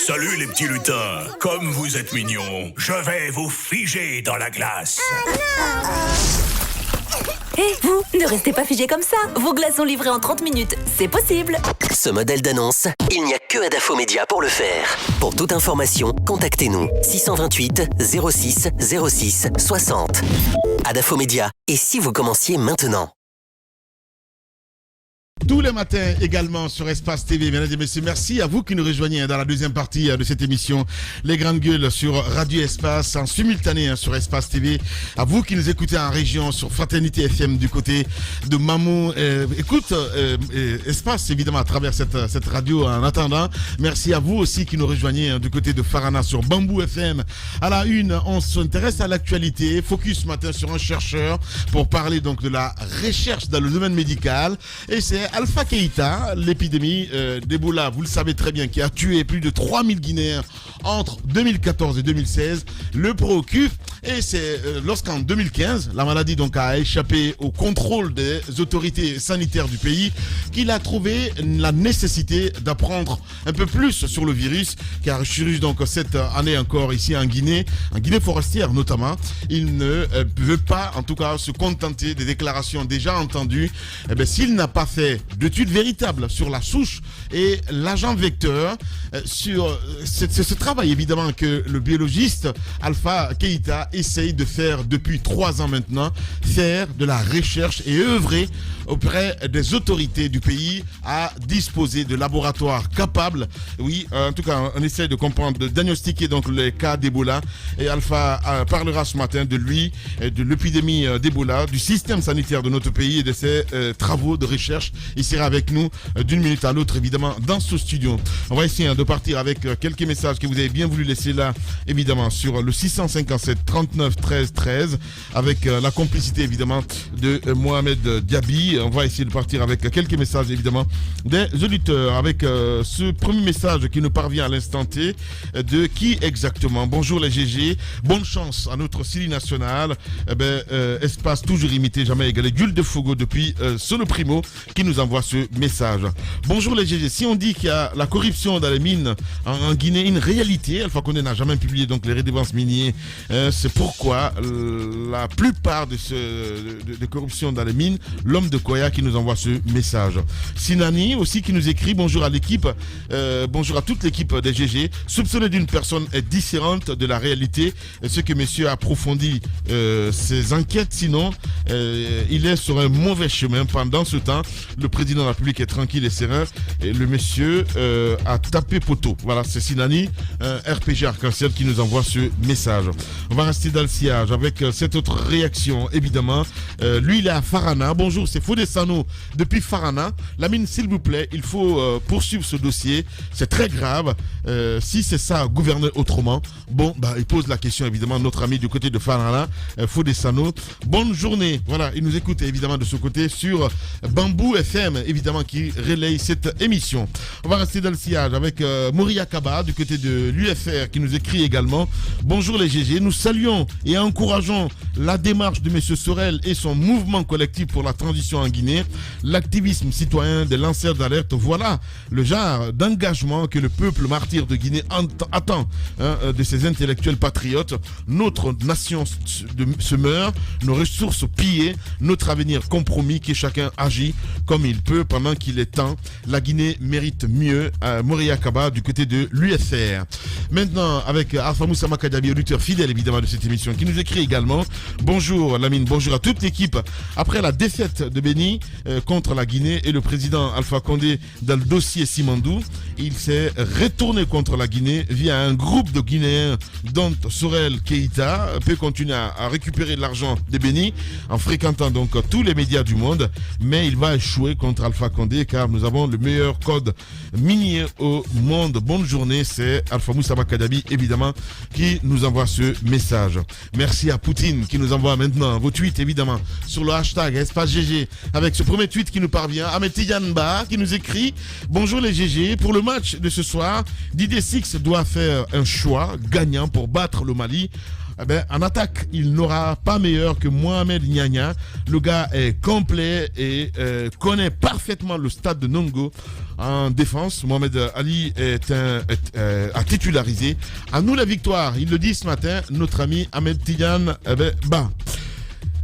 Salut les petits lutins. Comme vous êtes mignons, je vais vous figer dans la glace. Hé, vous, ne restez pas figés comme ça. Vos glaces sont livrées en 30 minutes. C'est possible. Ce modèle d'annonce, il n'y a que Adafo Média pour le faire. Pour toute information, contactez-nous 628 06 06 60. Adafo Média. Et si vous commenciez maintenant? Tous les matins également sur Espace TV, mesdames et messieurs, merci à vous qui nous rejoignez dans la deuxième partie de cette émission Les Grandes Gueules sur Radio Espace en simultané sur Espace TV, à vous qui nous écoutez en région sur Fraternité FM du côté de Mamou. Espace évidemment à travers cette radio. En attendant, merci à vous aussi qui nous rejoignez du côté de Farana sur Bambou FM. À la une, on s'intéresse à l'actualité, focus ce matin sur un chercheur pour parler donc de la recherche dans le domaine médical, et c'est Alpha Keïta. L'épidémie d'Ebola, vous le savez très bien, qui a tué plus de 3000 Guinéens entre 2014 et 2016, le préoccupe. Et c'est lorsqu'en 2015, la maladie donc a échappé au contrôle des autorités sanitaires du pays qu'il a trouvé la nécessité d'apprendre un peu plus sur le virus, car il chirurgie donc cette année encore ici en Guinée forestière notamment. Il ne veut pas en tout cas se contenter des déclarations déjà entendues. S'il n'a pas fait d'études véritables sur la souche et l'agent vecteur, sur ce travail évidemment que le biologiste Alpha Keïta essaye de faire depuis 3 ans maintenant, faire de la recherche et œuvrer auprès des autorités du pays à disposer de laboratoires capables. Oui, en tout cas, on essaie de comprendre, de diagnostiquer donc les cas d'Ebola. Et Alpha parlera ce matin de lui, de l'épidémie d'Ebola, du système sanitaire de notre pays et de ses travaux de recherche. Il sera avec nous d'une minute à l'autre, évidemment, dans ce studio. On va essayer de partir avec quelques messages que vous avez bien voulu laisser là, évidemment, sur le 657 39 13 13, avec la complicité, évidemment, de Mohamed Diaby. On va essayer de partir avec quelques messages, évidemment, des auditeurs, avec ce premier message qui nous parvient à l'instant T. De qui exactement? Bonjour les GG, bonne chance à notre Syrie nationale. Espace toujours imité, jamais égalé. Jules de Fogo depuis Solo Primo qui nous envoie ce message. Bonjour les GG, si on dit qu'il y a la corruption dans les mines en Guinée, une réalité, Alpha Condé n'a jamais publié donc les redevances minières, c'est pourquoi la plupart de corruption dans les mines, l'homme de Koya qui nous envoie ce message. Sinani aussi qui nous écrit bonjour à l'équipe, bonjour à toute l'équipe des GG, soupçonné d'une personne est différente de la réalité, ce que monsieur a approfondi ses enquêtes, sinon il est sur un mauvais chemin. Pendant ce temps, le président de la République est tranquille et serein et le monsieur a tapé poteau. Voilà, c'est Sinani, RPG Arc-en-Ciel qui nous envoie ce message. On va rester dans le sillage avec cette autre réaction, évidemment. Lui, il est à Farana. Bonjour, c'est Fodessano depuis Farana. Lamine, s'il vous plaît, il faut poursuivre ce dossier. C'est très grave. Si c'est ça, gouverner autrement. Bon, il pose la question, évidemment, notre ami du côté de Farana, Fodessano. Bonne journée. Voilà, il nous écoute évidemment de ce côté sur Bambou FM, évidemment, qui relaye cette émission. On va rester dans le sillage avec Moria Kaba du côté de l'UFR qui nous écrit également. Bonjour les GG, nous saluons et encourageons la démarche de M. Sorel et son mouvement collectif pour la transition en Guinée, l'activisme citoyen des lanceurs d'alerte. Voilà le genre d'engagement que le peuple martyr de Guinée attend de ses intellectuels patriotes. Notre nation se meurt, nos ressources pillées, notre avenir compromis, que chacun agit comme il peut pendant qu'il est temps. La Guinée mérite mieux. Moria Kaba du côté de l'UFR. Maintenant, avec Alpha Moussa Makadabi, auditeur fidèle évidemment de cette émission, qui nous écrit également. Bonjour Lamine, bonjour à toute l'équipe. Après la défaite de Béni contre la Guinée et le président Alpha Condé dans le dossier Simandou, il s'est retourné contre la Guinée via un groupe de Guinéens dont Sorel Keïta peut continuer à récupérer de l'argent de Béni en fréquentant donc tous les médias du monde, mais il va échouer contre Alpha Condé car nous avons le meilleur code minier au monde. Bonne journée, c'est Alpha Moussa Makadabi évidemment qui nous envoie ce message. Merci à Poutine qui nous envoie maintenant vos tweets évidemment sur le hashtag Espace GG avec ce premier tweet qui nous parvient. Ahmed Tiyanba qui nous écrit bonjour les GG, pour le match de ce soir, Didier Six doit faire un choix gagnant pour battre le Mali. En attaque, il n'aura pas meilleur que Mohamed Nyanya. Le gars est complet et connaît parfaitement le stade de Nongo. en défense. Mohamed Ali a titularisé. À nous la victoire, il le dit ce matin, notre ami Ahmed Tidiane Ba.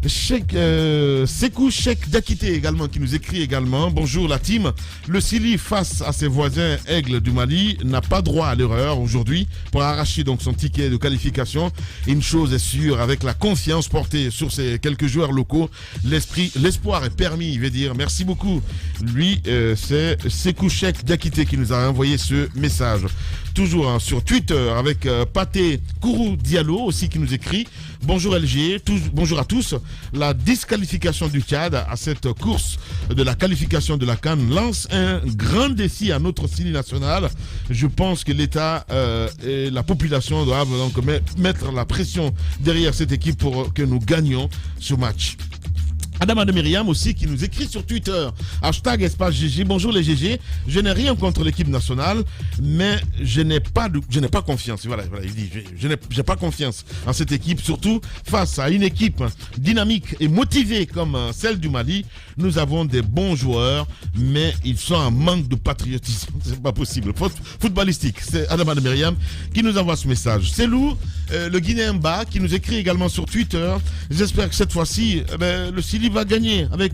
Sekou Cheikh Dakité également qui nous écrit également. Bonjour la team. Le Sili face à ses voisins Aigles du Mali n'a pas droit à l'erreur aujourd'hui pour arracher donc son ticket de qualification. Une chose est sûre, avec la confiance portée sur ces quelques joueurs locaux, l'espoir est permis, il veut dire. Merci beaucoup. Lui, c'est Sekou Cheikh Dakité qui nous a envoyé ce message. Toujours sur Twitter avec Pathé Kourou Diallo aussi qui nous écrit. Bonjour LG, bonjour à tous. La disqualification du Tchad à cette course de la qualification de la CAN lance un grand défi à notre Sili national. Je pense que l'État et la population doivent donc mettre la pression derrière cette équipe pour que nous gagnions ce match. Adama de Myriam aussi qui nous écrit sur Twitter, hashtag espace GG, bonjour les GG, je n'ai rien contre l'équipe nationale, mais je n'ai pas confiance, voilà, il dit, je n'ai pas confiance en cette équipe, surtout face à une équipe dynamique et motivée comme celle du Mali. Nous avons des bons joueurs, mais ils sont en manque de patriotisme, c'est pas possible. Footballistique, c'est Adama de Myriam qui nous envoie ce message. C'est Lou, le Guinéen Ba, qui nous écrit également sur Twitter, j'espère que cette fois-ci, le Sili va gagner avec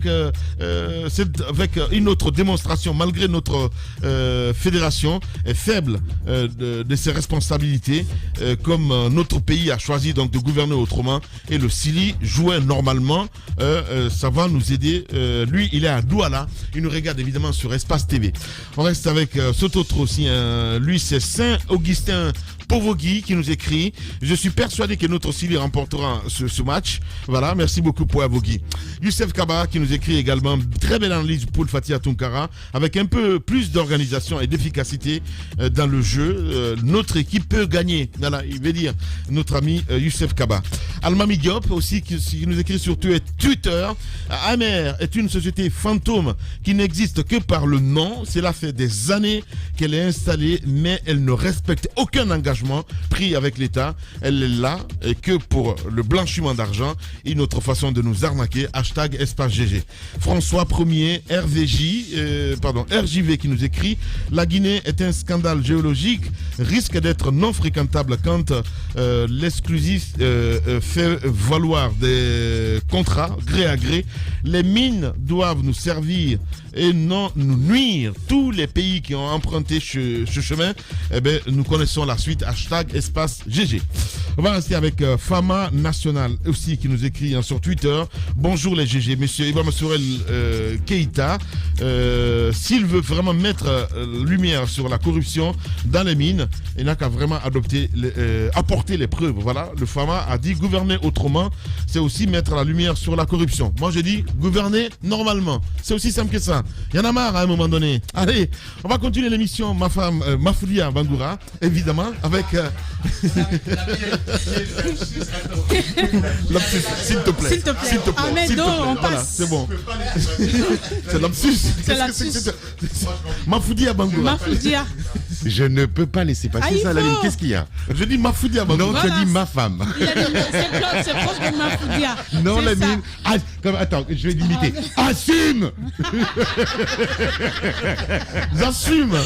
une autre démonstration, malgré notre fédération est faible de ses responsabilités, comme notre pays a choisi donc de gouverner autrement et le Sili jouait normalement, ça va nous aider. Lui, il est à Douala, il nous regarde évidemment sur Espace TV. On reste avec cet autre aussi, lui c'est Saint-Augustin Povogui qui nous écrit. Je suis persuadé que notre Sili remportera ce match. Voilà, merci beaucoup pour Povogui. Youssef Kaba qui nous écrit également. Très belle analyse pour Fatia Tunkara. Avec un peu plus d'organisation et d'efficacité dans le jeu, notre équipe peut gagner. Voilà, il veut dire notre ami Youssef Kaba. Almami Diop aussi qui nous écrit sur Twitter. Amer est une société fantôme qui n'existe que par le nom. Cela fait des années qu'elle est installée, mais elle ne respecte aucun engagement pris avec l'État. Elle est là et que pour le blanchiment d'argent. Une autre façon de nous arnaquer. Hashtag espace GG. François 1er RJV qui nous écrit. La Guinée est un scandale géologique, risque d'être non fréquentable quand l'exclusif fait valoir des contrats gré à gré. Les mines doivent nous servir et non nous nuire. Tous les pays qui ont emprunté ce chemin, nous connaissons la suite. Hashtag espace GG. On va rester avec Fama National aussi qui nous écrit sur Twitter. Bonjour les GG, monsieur Ibrahim Sourel Keïta. S'il veut vraiment mettre lumière sur la corruption dans les mines, il n'a qu'à vraiment apporter les preuves. Voilà, le Fama a dit gouverner autrement, c'est aussi mettre la lumière sur la corruption. Moi je dis gouverner normalement. C'est aussi simple que ça. Il y en a marre à un moment donné. Allez, on va continuer l'émission Mafoudia Bangoura, évidemment, avec... S'il te plaît. Ahmed, on passe. Voilà, c'est bon. C'est l'absus. Mafoudia Bangoura. Mafoudia. Je ne peux pas laisser passer ça, la ligne. Qu'est-ce qu'il y a? Je dis Mafoudia Bangoura. Non, tu as dit ma femme. C'est proche de Mafoudia. Non, la ligne. Attends, je vais l'imiter. Assume. J'assume.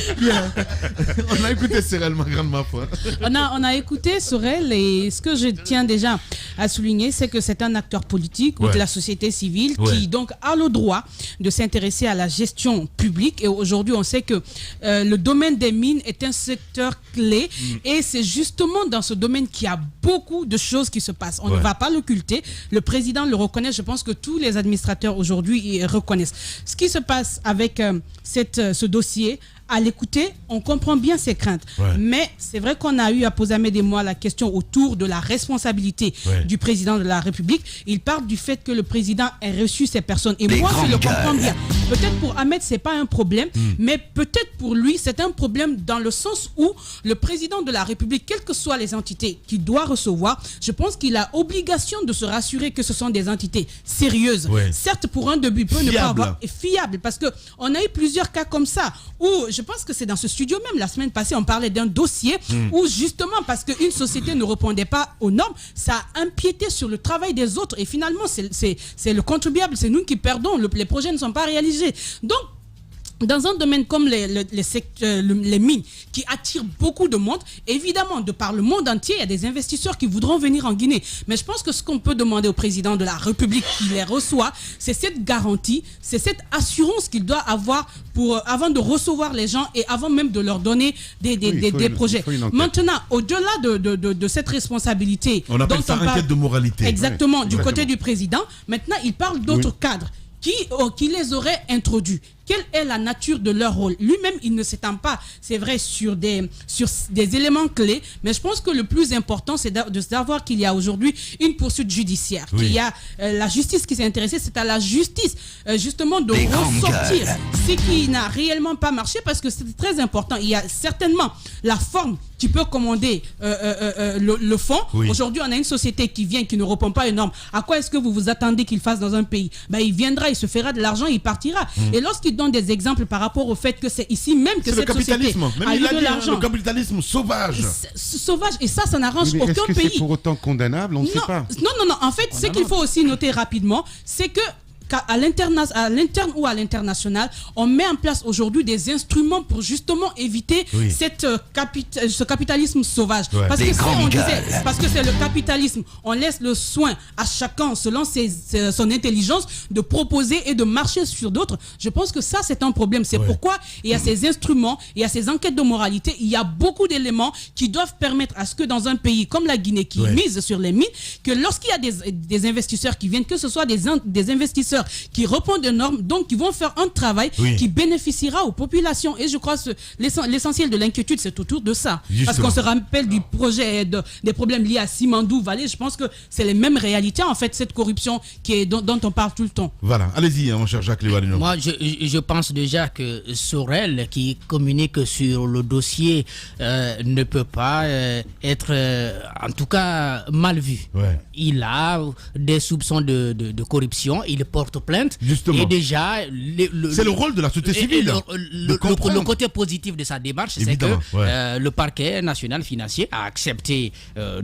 On a écouté Sorel, ma grande ma foi. On a écouté Sorel et ce que je tiens déjà à souligner, c'est que c'est un acteur politique ou de la société civile qui donc a le droit de s'intéresser à la gestion publique. Et aujourd'hui, on sait que le domaine des mines est un secteur clé et c'est justement dans ce domaine qu'il y a beaucoup de choses qui se passent. On ne va pas l'occulter. Le président le reconnaît. Je pense que tous les administrateurs aujourd'hui reconnaissent. Ce qui se passe avec ce dossier, à l'écouter, on comprend bien ses craintes. Mais c'est vrai qu'on a eu à poser à Ahmed et moi la question autour de la responsabilité du président de la République. Il parle du fait que le président ait reçu ces personnes. Et moi, je le comprends bien. Peut-être pour Ahmed, c'est pas un problème, mais peut-être pour lui, c'est un problème dans le sens où le président de la République, quelles que soient les entités qu'il doit recevoir, je pense qu'il a obligation de se rassurer que ce sont des entités sérieuses. Certes, pour un début, peut ne pas avoir fiable, parce que on a eu plusieurs cas comme ça où je pense que c'est dans ce studio même la semaine passée, on parlait d'un dossier où justement parce qu'une société ne répondait pas aux normes, ça a empiété sur le travail des autres et finalement c'est le contribuable, c'est nous qui perdons, les projets ne sont pas réalisés. Donc dans un domaine comme les mines, qui attirent beaucoup de monde, évidemment, de par le monde entier, il y a des investisseurs qui voudront venir en Guinée. Mais je pense que ce qu'on peut demander au président de la République qui les reçoit, c'est cette garantie, c'est cette assurance qu'il doit avoir avant de recevoir les gens et avant même de leur donner des projets. Maintenant, au-delà de cette responsabilité... On appelle ça enquête de moralité. Exactement, du côté du président. Maintenant, il parle d'autres cadres qui les aurait introduits. Quelle est la nature de leur rôle? Lui-même, il ne s'étend pas, c'est vrai, sur des éléments clés, mais je pense que le plus important, c'est de savoir qu'il y a aujourd'hui une poursuite judiciaire, qu'il y a la justice qui s'est intéressée, c'est à la justice, justement, de ressortir ce qui n'a réellement pas marché, parce que c'est très important. Il y a certainement la forme qui peut commander le fond. Aujourd'hui, on a une société qui vient, qui ne répond pas aux normes. À quoi est-ce que vous vous attendez qu'il fasse dans un pays? Il viendra, il se fera de l'argent, il partira. Et lorsqu'il donne des exemples par rapport au fait que c'est ici même que cette société a eu de l'argent. Le capitalisme sauvage. Sauvage, et ça n'arrange aucun pays. Est-ce que c'est pour autant condamnable? On ne sait pas. Non. En fait, ce qu'il faut aussi noter rapidement, c'est que à l'interne ou à l'international, on met en place aujourd'hui des instruments pour justement éviter ce capitalisme sauvage. Parce que parce que c'est le capitalisme, on laisse le soin à chacun selon son intelligence de proposer et de marcher sur d'autres. Je pense que ça, c'est un problème. C'est pourquoi il y a ces instruments, il y a ces enquêtes de moralité, il y a beaucoup d'éléments qui doivent permettre à ce que dans un pays comme la Guinée qui mise sur les mines, que lorsqu'il y a des investisseurs qui viennent, que ce soit des investisseurs qui répondent aux normes, donc qui vont faire un travail qui bénéficiera aux populations. Et je crois que l'essentiel de l'inquiétude, c'est autour de ça. Justement. Parce qu'on se rappelle du projet, des problèmes liés à Simandou, Vallée. Je pense que c'est les mêmes réalités, en fait, cette corruption dont on parle tout le temps. Voilà, allez-y, mon cher Jacques Lévalino. Moi, je pense déjà que Sorel, qui communique sur le dossier, ne peut pas être, en tout cas, mal vu. Il a des soupçons de corruption, il porte plainte. Justement. Et déjà, c'est le rôle de la société civile. Le côté positif de sa démarche, c'est que le parquet national financier a accepté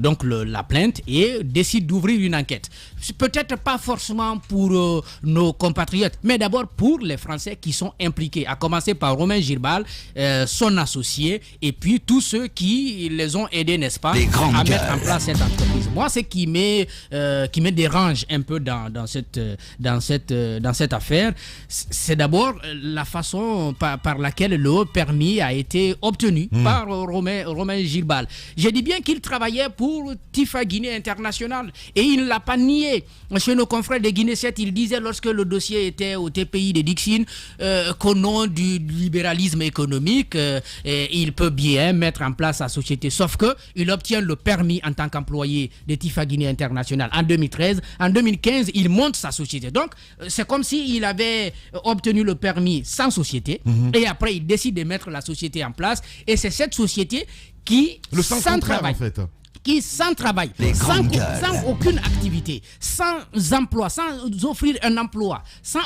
donc la plainte et décide d'ouvrir une enquête. Peut-être pas forcément pour nos compatriotes, mais d'abord pour les Français qui sont impliqués, à commencer par Romain Girbal, son associé, et puis tous ceux qui les ont aidés, n'est-ce pas, à mettre en place cette entreprise. Moi, ce qui me dérange un peu dans cette affaire, c'est d'abord la façon par laquelle le permis a été obtenu par Romain Girbal. Je dis bien qu'il travaillait pour Tifa Guinée International et il ne l'a pas nié. Chez nos confrères de Guinée 7, il disait lorsque le dossier était au TPI de Dixine qu'au nom du libéralisme économique, il peut bien mettre en place sa société. Sauf qu'il obtient le permis en tant qu'employé de Tifa Guinée International en 2013. En 2015, il monte sa société. Donc, c'est comme s'il avait obtenu le permis sans société et après, il décide de mettre la société en place. Et c'est cette société qui, sans travail, en fait, qui sans travail, sans aucune activité, sans emploi, sans offrir un emploi, sans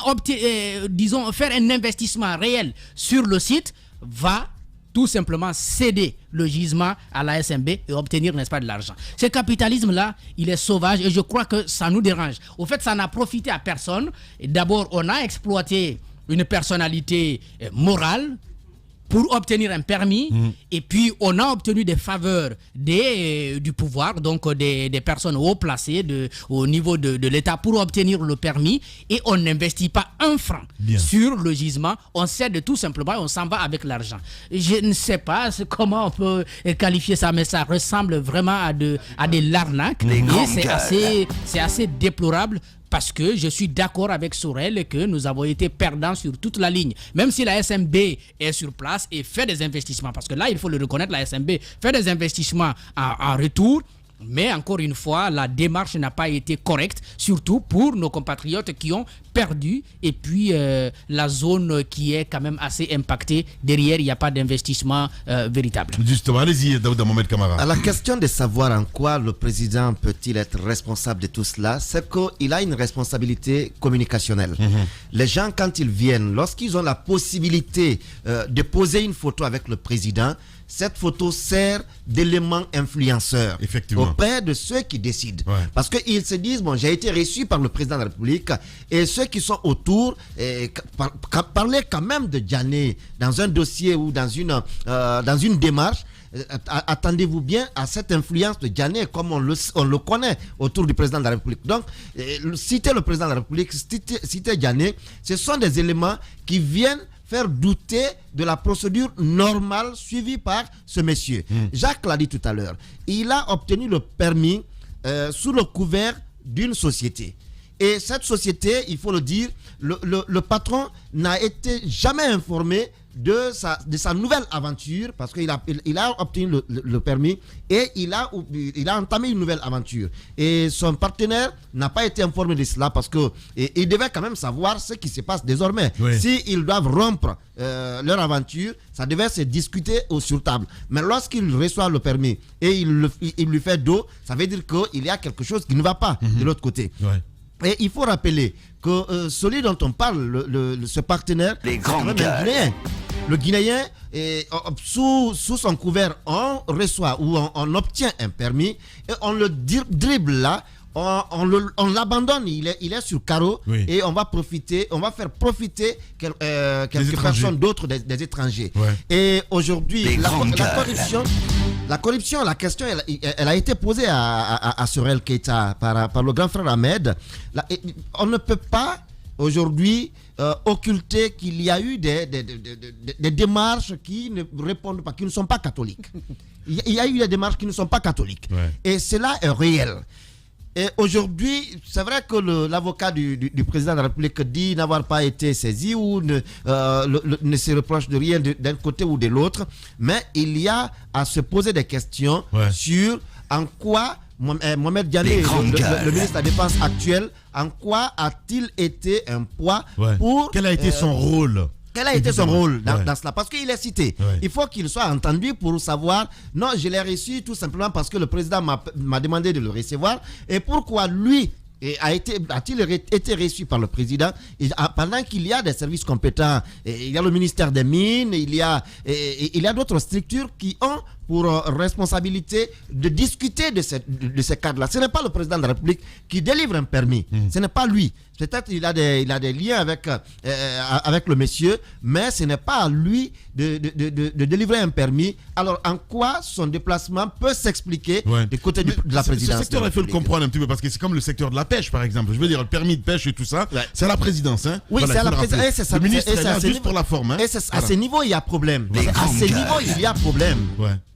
faire un investissement réel sur le site, va tout simplement céder le gisement à la SMB et obtenir, n'est-ce pas, de l'argent. Ce capitalisme-là, il est sauvage et je crois que ça nous dérange. Au fait, ça n'a profité à personne. D'abord, on a exploité une personnalité morale pour obtenir un permis, et puis on a obtenu des faveurs du pouvoir, donc des personnes haut placées au niveau de l'État pour obtenir le permis, et on n'investit pas un franc sur le gisement, on cède tout simplement et on s'en va avec l'argent. Je ne sais pas comment on peut qualifier ça, mais ça ressemble vraiment à des larnaques, et c'est assez déplorable. Parce que je suis d'accord avec Sorel que nous avons été perdants sur toute la ligne. Même si la SMB est sur place et fait des investissements, parce que là, il faut le reconnaître, la SMB fait des investissements en retour. Mais encore une fois, la démarche n'a pas été correcte, surtout pour nos compatriotes qui ont perdu. Et puis, la zone qui est quand même assez impactée, derrière, il n'y a pas d'investissement véritable. Justement, allez-y, Daouda Mohamed Kamara. À la question de savoir en quoi le président peut-il être responsable de tout cela, c'est qu'il a une responsabilité communicationnelle. Les gens, quand ils viennent, lorsqu'ils ont la possibilité de poser une photo avec le président, cette photo sert d'élément influenceur auprès de ceux qui décident. Parce qu'ils se disent, bon, j'ai été reçu par le président de la République, et ceux qui sont autour parlaient quand même de Diané dans un dossier ou dans une démarche. Attendez-vous bien à cette influence de Diané comme on le connaît autour du président de la République. Donc, citer le président de la République, citer Diané, ce sont des éléments qui viennent faire douter de la procédure normale suivie par ce monsieur. Jacques l'a dit tout à l'heure. Il a obtenu le permis sous le couvert d'une société. Et cette société, il faut le dire, le patron n'a été jamais informé de sa nouvelle aventure, parce qu'il a obtenu le permis et il a entamé une nouvelle aventure. Et son partenaire n'a pas été informé de cela, parce qu'il devait quand même savoir ce qui se passe désormais. S'ils doivent rompre leur aventure, ça devait se discuter sur table. Mais lorsqu'il reçoit le permis et il lui fait dos, ça veut dire qu'il y a quelque chose qui ne va pas de l'autre côté. Et il faut rappeler que celui dont on parle, ce partenaire, c'est quand même un Guinéen. Le Guinéen, sous son couvert, on reçoit ou on obtient un permis et on le dribble là, on l'abandonne, il est sur carreau, et on va faire profiter quelques personnes d'autres, des étrangers. Et aujourd'hui, la corruption, la question, elle a été posée à Sorel Keita par le grand frère Ahmed. On ne peut pas aujourd'hui occulter qu'il y a eu des démarches qui ne répondent pas, qui ne sont pas catholiques. Il y a eu des démarches qui ne sont pas catholiques. Et cela est réel. Et aujourd'hui, c'est vrai que l'avocat du président de la République dit n'avoir pas été saisi ou ne se reproche de rien d'un côté ou de l'autre, mais il y a à se poser des questions sur en quoi Mohamed Diané, le ministre de la Défense actuel, en quoi a-t-il été un poids pour... Quel a été son rôle? Quel a été son rôle dans cela? Parce qu'il est cité. Il faut qu'il soit entendu pour savoir, non, je l'ai reçu tout simplement parce que le président m'a demandé de le recevoir. Et pourquoi lui a-t-il été reçu par le président pendant qu'il y a des services compétents? Il y a le ministère des Mines, il y a d'autres structures qui ont pour responsabilité de discuter de ces cadres-là. Ce n'est pas le président de la République qui délivre un permis. Ce n'est pas lui. Peut-être il a des liens avec le monsieur, mais ce n'est pas à lui de délivrer un permis. Alors, en quoi son déplacement peut s'expliquer du côté de la présidence? Ce secteur, il faut le comprendre un petit peu, parce que c'est comme le secteur de la pêche, par exemple. Je veux dire, le permis de pêche et tout ça, c'est à la présidence. Hein? Oui, voilà, c'est à la présidence. Le ministre est là juste pour la forme. Hein? Et à ce niveau, il y a problème. À ce niveau, il y a problème.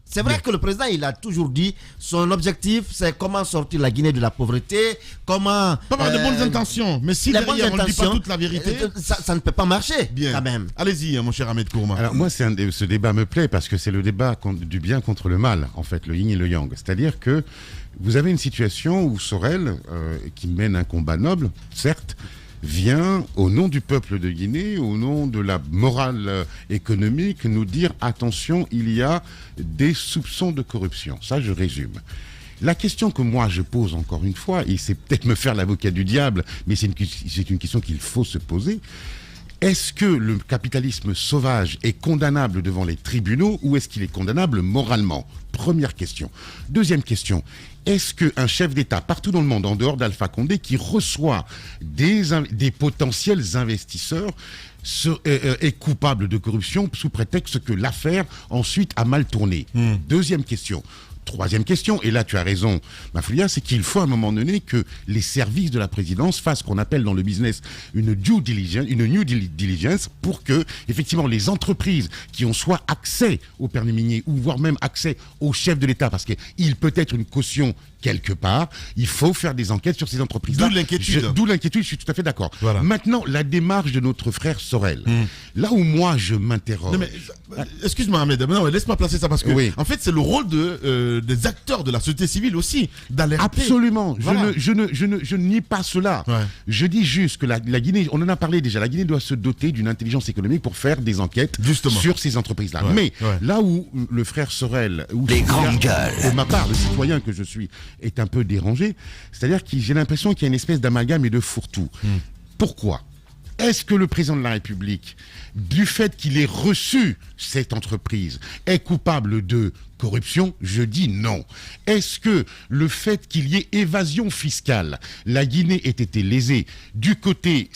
C'est vrai que le président, il a toujours dit, son objectif, c'est comment sortir la Guinée de la pauvreté, comment... Pas avoir de bonnes intentions, mais si derrière on ne dit pas toute la vérité... Ça ne peut pas marcher, quand même. Allez-y, mon cher Ahmed Kourma. Alors moi, ce débat me plaît parce que c'est le débat du bien contre le mal, en fait, le yin et le yang. C'est-à-dire que vous avez une situation où Sorel, qui mène un combat noble, certes, vient, au nom du peuple de Guinée, au nom de la morale économique, nous dire attention, il y a des soupçons de corruption. Ça, je résume. La question que moi je pose encore une fois, et c'est peut-être me faire l'avocat du diable, mais c'est une question qu'il faut se poser. Est-ce que le capitalisme sauvage est condamnable devant les tribunaux ou est-ce qu'il est condamnable moralement? Première question. Deuxième question. Est-ce qu'un chef d'État partout dans le monde, en dehors d'Alpha Condé, qui reçoit des potentiels investisseurs, est coupable de corruption sous prétexte que l'affaire ensuite a mal tourné? Deuxième question. Troisième question, et là tu as raison, Mafoulia, c'est qu'il faut à un moment donné que les services de la présidence fassent ce qu'on appelle dans le business une due diligence, pour que, effectivement, les entreprises qui ont soit accès au permis minier ou voire même accès au chef de l'État, parce qu'il peut être une caution quelque part, il faut faire des enquêtes sur ces entreprises-là. D'où l'inquiétude. D'où l'inquiétude, je suis tout à fait d'accord. Voilà. Maintenant, la démarche de notre frère Sorel, là où moi je m'interroge... Excuse-moi Ahmed, non, laisse-moi placer ça, parce que en fait c'est le rôle des acteurs de la société civile aussi, d'alerter. Absolument, voilà. Je ne nie pas cela. Je dis juste que la Guinée, on en a parlé déjà, la Guinée doit se doter d'une intelligence économique pour faire des enquêtes sur ces entreprises-là. Mais là où le frère Sorel, pour ma part, le citoyen que je suis, est un peu dérangé, c'est-à-dire que j'ai l'impression qu'il y a une espèce d'amalgame et de fourre-tout. Pourquoi ? Est-ce que le président de la République, du fait qu'il ait reçu cette entreprise, est coupable de corruption? Je dis non. Est-ce que le fait qu'il y ait évasion fiscale, la Guinée ait été lésée du côté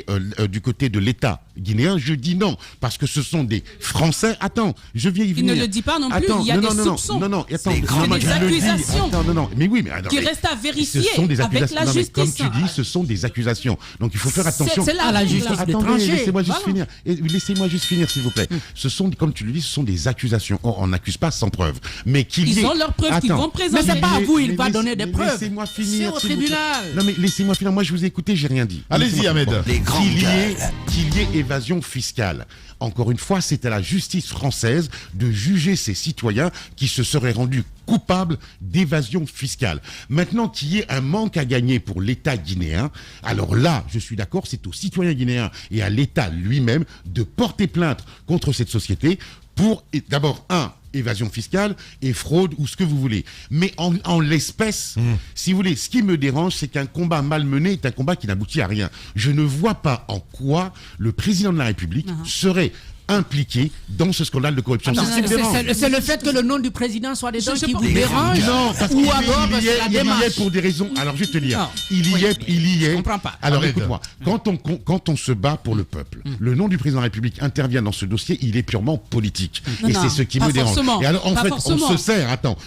de l'État guinéen? Je dis non, parce que ce sont des Français. Attends, je viens y venir. Il ne le dit pas non plus. Il y a des soupçons. Non, attends, des accusations. Mais oui, mais qui restent à vérifier avec la justice. Comme tu dis, ce sont des accusations. Donc il faut faire attention. C'est la justice. Attendez, laissez-moi juste finir. Laissez-moi juste finir, s'il vous plaît. Ce sont, comme tu le dis, ce sont des accusations. On n'accuse pas sans preuve. Mais ils ont leurs preuves qu'ils vont présenter. Mais c'est pas à vous, il va donner des preuves. Laissez-moi finir. C'est au tribunal. Non, mais laissez-moi finir. Moi, je vous ai écouté, j'ai rien dit. Allez-y, Ahmed. Qu'il y ait évasion fiscale. Encore une fois, c'est à la justice française de juger ces citoyens qui se seraient rendus coupables d'évasion fiscale. Maintenant qu'il y ait un manque à gagner pour l'État guinéen, alors là, je suis d'accord, c'est aux citoyens guinéens et à l'État lui-même de porter plainte contre cette société pour, d'abord, évasion fiscale et fraude ou ce que vous voulez. Mais en l'espèce, si vous voulez, ce qui me dérange, c'est qu'un combat mal mené est un combat qui n'aboutit à rien. Je ne vois pas en quoi le président de la République serait impliqué dans ce scandale de corruption. C'est le fait que le nom du président soit dedans qui vous dérange. Non, parce qu'il y est pour des raisons. Alors je vais te dire, il y est. Je comprends pas. Alors écoute-moi, quand on se bat pour le peuple, le nom du président de la République intervient dans ce dossier, il est purement politique. Et c'est ce qui me dérange. Et alors en fait,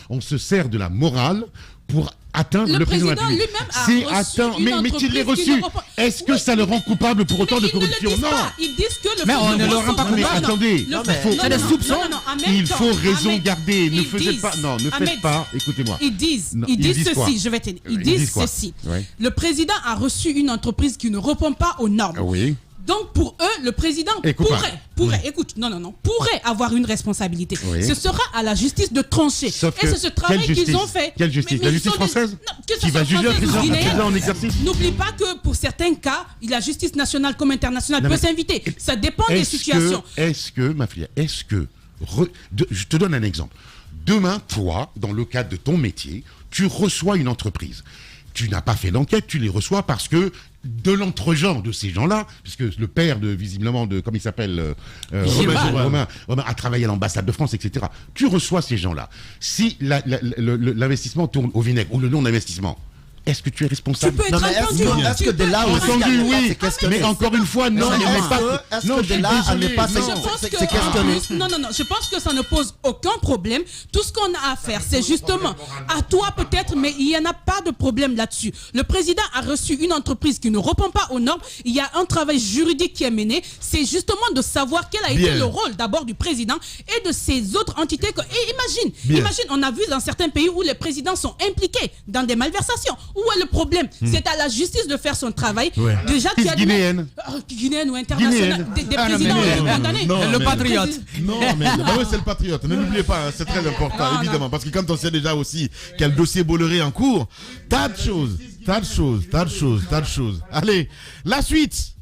on se sert de la morale pour atteindre le président de la République. Mais qu'il l'ait reçu. Est-ce que ça le rend coupable pour autant de corruption? Non. Ils disent que le mais on ne le rend pas coupable. Mais attendez, c'est des soupçons. Il faut raison garder. Ne faites pas. Écoutez-moi. Ils disent ceci. Je vais te dire. Ils disent ceci. Le président a reçu une entreprise qui ne répond pas aux normes. Oui. Donc pour eux, le président pourrait avoir une responsabilité. Oui. Ce sera à la justice de trancher. Et c'est ce travail qu'ils ont fait. Quelle justice? La justice française qui va juger un président en exercice? N'oublie pas que pour certains cas, la justice nationale comme internationale peut s'inviter. Ça dépend des situations. Ma fille, je te donne un exemple. Demain, toi, dans le cadre de ton métier, tu reçois une entreprise. Tu n'as pas fait d'enquête, tu les reçois parce que de l'entre-genre de ces gens-là, puisque le père visiblement, comment il s'appelle, Romain a travaillé à l'ambassade de France, etc. Tu reçois ces gens-là. Si l'investissement tourne au vinaigre, ou le non-investissement, est-ce que tu es responsable? Tu peux être est-ce que de là aussi, oui, mais encore une fois, non, est-ce que de là à ne pas c'est questionné? Non, je pense que ça ne pose aucun problème. Tout ce qu'on a à faire, c'est justement à toi peut-être, mais il n'y en a pas de problème là-dessus. Le président a reçu une entreprise qui ne répond pas aux normes. Il y a un travail juridique qui est mené. C'est justement de savoir quel a été le rôle d'abord du président et de ces autres entités. Et imagine, on a vu dans certains pays où les présidents sont impliqués dans des malversations. Où est le problème? C'est à la justice de faire son travail. Ouais. Déjà, tu as guinéenne ou internationale. Des présidents le patriote. Non, mais c'est le patriote. Ne l'oubliez pas, c'est très important, évidemment. Parce que quand on sait déjà aussi qu'il y a le dossier Bolloré en cours, tas de choses. Allez, la suite.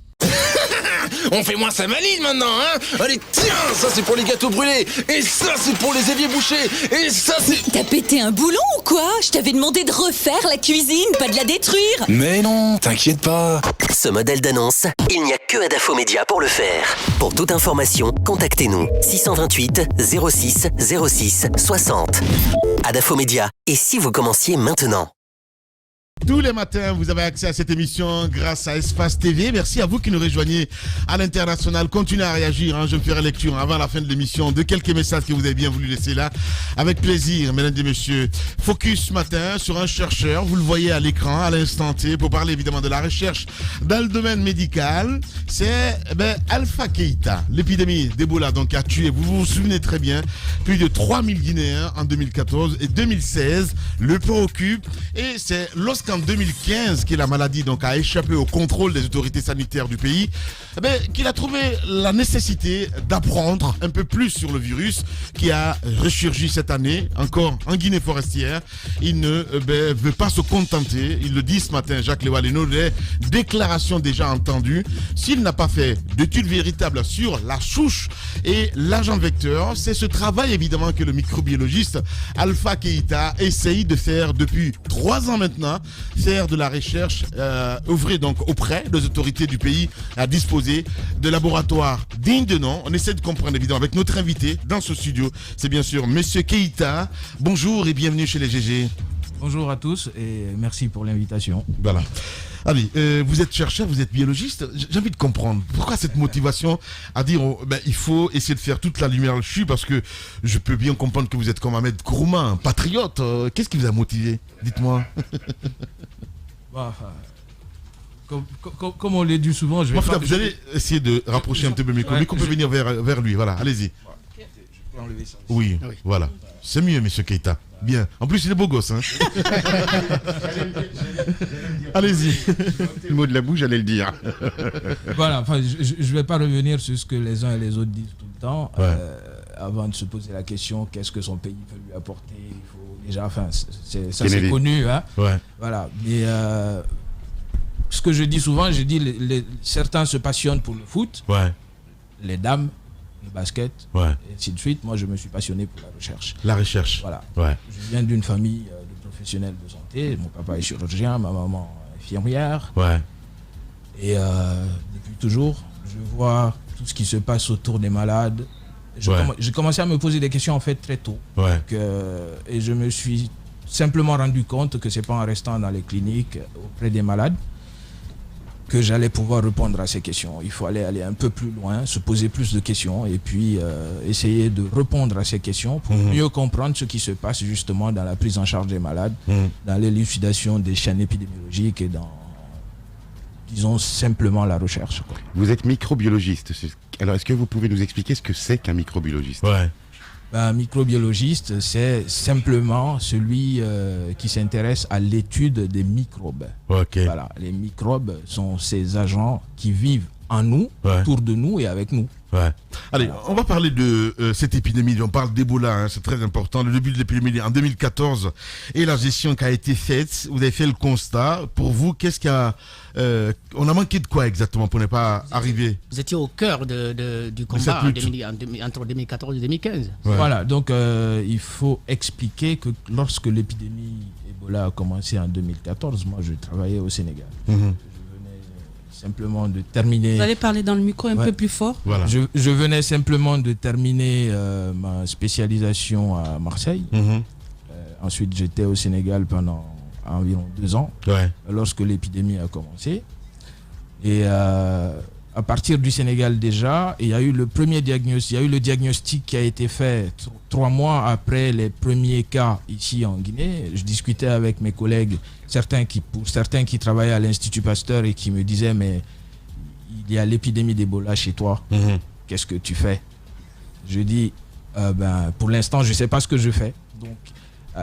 On fait moins sa maline maintenant, hein? Allez, tiens, ça c'est pour les gâteaux brûlés. Et ça c'est pour les éviers bouchés. Et ça c'est... T'as pété un boulon ou quoi? Je t'avais demandé de refaire la cuisine, pas de la détruire. Mais non, t'inquiète pas. Ce modèle d'annonce, il n'y a que Adafo Média pour le faire. Pour toute information, contactez-nous 628 06 06 60. Adafo Média. Et si vous commenciez maintenant? Tous les matins, vous avez accès à cette émission grâce à Espace TV. Merci à vous qui nous rejoignez à l'international. Continuez à réagir. Je ferai lecture avant la fin de l'émission de quelques messages que vous avez bien voulu laisser là. Avec plaisir, mesdames et messieurs. Focus ce matin sur un chercheur. Vous le voyez à l'écran, à l'instant T, pour parler évidemment de la recherche dans le domaine médical. C'est Alpha Keïta. L'épidémie d'Ebola donc a tué, vous vous souvenez très bien, plus de 3000 Guinéens en 2014 et 2016 le préoccupe. Et c'est lorsqu'en 2015 que la maladie donc a échappé au contrôle des autorités sanitaires du pays, qu'il a trouvé la nécessité d'apprendre un peu plus sur le virus qui a ressurgi cette année, encore en Guinée forestière. Il ne veut pas se contenter, il le dit ce matin, Jacques Lewaleno, des déclarations déjà entendues. S'il n'a pas fait d'études véritables sur la souche et l'agent vecteur, c'est ce travail évidemment que le microbiologiste Alpha Keïta essaye de faire depuis 3 ans maintenant, faire de la recherche, œuvrer donc auprès des autorités du pays à disposer de laboratoires dignes de nom. On essaie de comprendre évidemment avec notre invité dans ce studio. C'est bien sûr Monsieur Keïta. Bonjour et bienvenue chez les GG. Bonjour à tous et merci pour l'invitation. Voilà. Allez, vous êtes chercheur, vous êtes biologiste. J'ai envie de comprendre pourquoi cette motivation à dire il faut essayer de faire toute la lumière dessus, parce que je peux bien comprendre que vous êtes comme Ahmed Kourouma, un patriote. Qu'est-ce qui vous a motivé? Dites-moi. Comme on l'a dit souvent, je vais pas... Vous allez essayer de rapprocher un petit peu le micro. Le micro peut venir vers lui. Voilà, allez-y. Je peux enlever ça. Oui, voilà. C'est mieux, Monsieur Keïta. Bien. En plus, il est beau gosse. Hein. Allez-y. Le mot de la bouche, j'allais le dire. Voilà, enfin, je ne vais pas revenir sur ce que les uns et les autres disent tout le temps. Avant de se poser la question, qu'est-ce que son pays peut lui apporter? Il faut déjà, enfin, c'est connu. Hein. Voilà. Mais ce que je dis souvent, je dis certains se passionnent pour le foot, les dames, le basket, et ainsi de suite. Moi, je me suis passionné pour la recherche. La recherche. Voilà. Je viens d'une famille de professionnels de santé. Mon papa est chirurgien, ma maman infirmière. Et depuis toujours, je vois tout ce qui se passe autour des malades. J'ai commencé à me poser des questions en fait très tôt. Et je me suis simplement rendu compte que c'est pas en restant dans les cliniques auprès des malades que j'allais pouvoir répondre à ces questions. Il faut aller un peu plus loin, se poser plus de questions et puis essayer de répondre à ces questions pour mieux comprendre ce qui se passe justement dans la prise en charge des malades, dans l'élucidation des chaînes épidémiologiques et dans, disons, simplement la recherche. Vous êtes microbiologiste. Alors, est-ce que vous pouvez nous expliquer ce que c'est qu'un microbiologiste? Un microbiologiste, c'est simplement celui qui s'intéresse à l'étude des microbes. Voilà, les microbes sont ces agents qui vivent en nous, autour de nous et avec nous. Allez, on va parler de cette épidémie. On parle d'Ebola, c'est très important. Le début de l'épidémie en 2014 et la gestion qui a été faite. Vous avez fait le constat. Pour vous, qu'est-ce qu'il y a on a manqué de quoi exactement pour ne pas arriver? Vous étiez au cœur du combat entre 2014 et 2015. Voilà, donc il faut expliquer que lorsque l'épidémie Ebola a commencé en 2014, moi je travaillais au Sénégal. Simplement de terminer... Vous allez parler dans le micro un peu plus fort. Voilà. Je venais simplement de terminer ma spécialisation à Marseille. Ensuite, j'étais au Sénégal pendant environ 2 ans, lorsque l'épidémie a commencé. Et à partir du Sénégal déjà, il y a eu le premier diagnostic, il y a eu le diagnostic qui a été fait 3 mois après les premiers cas ici en Guinée. Je discutais avec mes collègues, pour certains qui travaillaient à l'Institut Pasteur et qui me disaient mais il y a l'épidémie d'Ebola chez toi, qu'est-ce que tu fais? Je dis pour l'instant je ne sais pas ce que je fais. Donc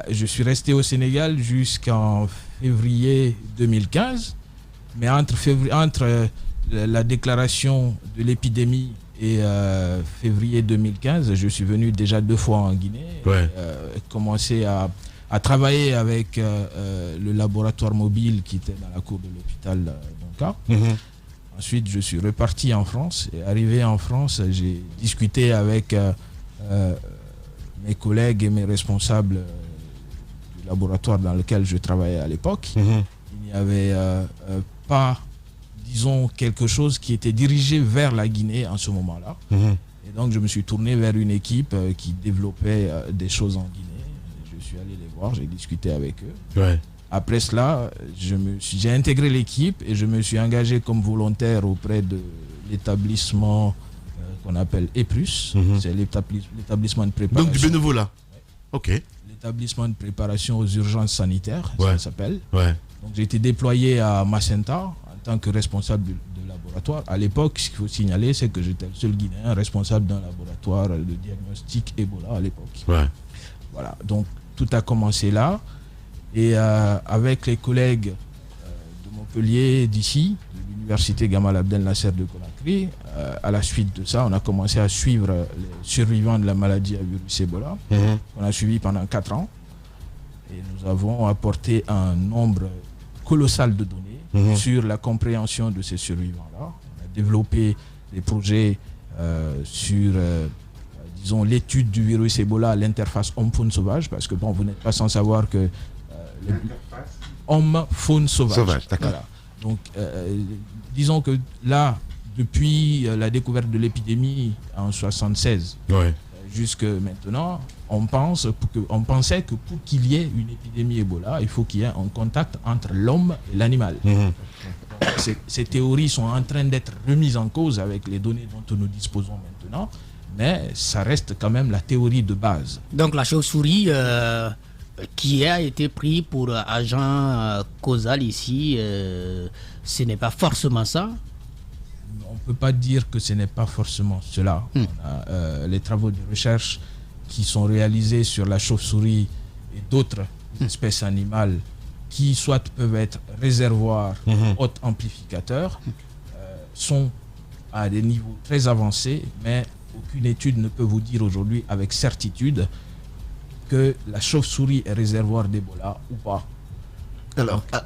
je suis resté au Sénégal jusqu'en février 2015, mais entre la déclaration de l'épidémie et février 2015, je suis venu déjà 2 fois en Guinée, commencer à travailler avec le laboratoire mobile qui était dans la cour de l'hôpital d'Onka. Ensuite, je suis reparti en France et arrivé en France, j'ai discuté avec mes collègues et mes responsables du laboratoire dans lequel je travaillais à l'époque. Il n'y avait pas, disons, quelque chose qui était dirigé vers la Guinée en ce moment-là. Et donc, je me suis tourné vers une équipe qui développait des choses en Guinée. Je suis allé les voir, j'ai discuté avec eux. Après cela, j'ai intégré l'équipe et je me suis engagé comme volontaire auprès de l'établissement qu'on appelle E+. C'est l'établissement de préparation. Donc du bénévolat. L'établissement de préparation aux urgences sanitaires, ça s'appelle. Donc j'ai été déployé à Macenta en tant que responsable de laboratoire. À l'époque, ce qu'il faut signaler, c'est que j'étais le seul Guinéen responsable d'un laboratoire de diagnostic Ebola à l'époque. Voilà, donc tout a commencé là. Et avec les collègues de Montpellier, d'ici, de l'université Gamal Abdel Nasser de Conakry, à la suite de ça, on a commencé à suivre les survivants de la maladie à virus Ebola. On a suivi pendant 4 ans. Et nous avons apporté un nombre colossal de données sur la compréhension de ces survivants-là. On a développé des projets sur, disons, l'étude du virus Ebola à l'interface homme-faune sauvage, parce que bon, vous n'êtes pas sans savoir que homme, faune, sauvage. Sauvage, d'accord. Voilà. Donc, disons que là, depuis la découverte de l'épidémie en 1976, jusque maintenant, on pensait que pour qu'il y ait une épidémie Ebola, il faut qu'il y ait un contact entre l'homme et l'animal. Ces théories sont en train d'être remises en cause avec les données dont nous disposons maintenant, mais ça reste quand même la théorie de base. Donc la chauve-souris qui a été pris pour agent causal ici, ce n'est pas forcément ça. On ne peut pas dire que ce n'est pas forcément cela. On a les travaux de recherche qui sont réalisés sur la chauve-souris et d'autres espèces animales qui soit peuvent être réservoirs, hôtes amplificateurs, sont à des niveaux très avancés, mais aucune étude ne peut vous dire aujourd'hui avec certitude que la chauve-souris est réservoir d'Ebola ou pas.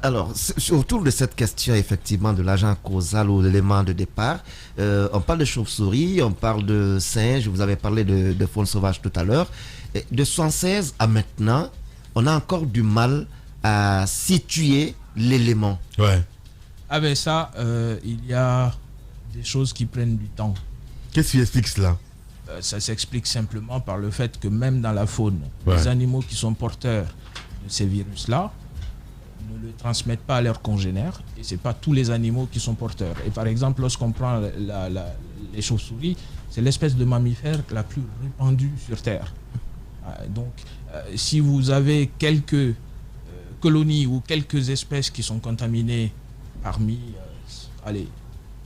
Alors, autour de cette question effectivement de l'agent causal ou l'élément de départ, on parle de chauve-souris, on parle de singe, vous avez parlé de faune sauvage tout à l'heure. De 1976 à maintenant, on a encore du mal à situer l'élément. Avec ça, il y a des choses qui prennent du temps. Qu'est-ce qui explique cela? Ça s'explique simplement par le fait que même dans la faune, les animaux qui sont porteurs de ces virus-là ne le transmettent pas à leurs congénères, et ce n'est pas tous les animaux qui sont porteurs. Et par exemple, lorsqu'on prend les chauves-souris, c'est l'espèce de mammifère la plus répandue sur Terre. Donc, si vous avez quelques colonies ou quelques espèces qui sont contaminées parmi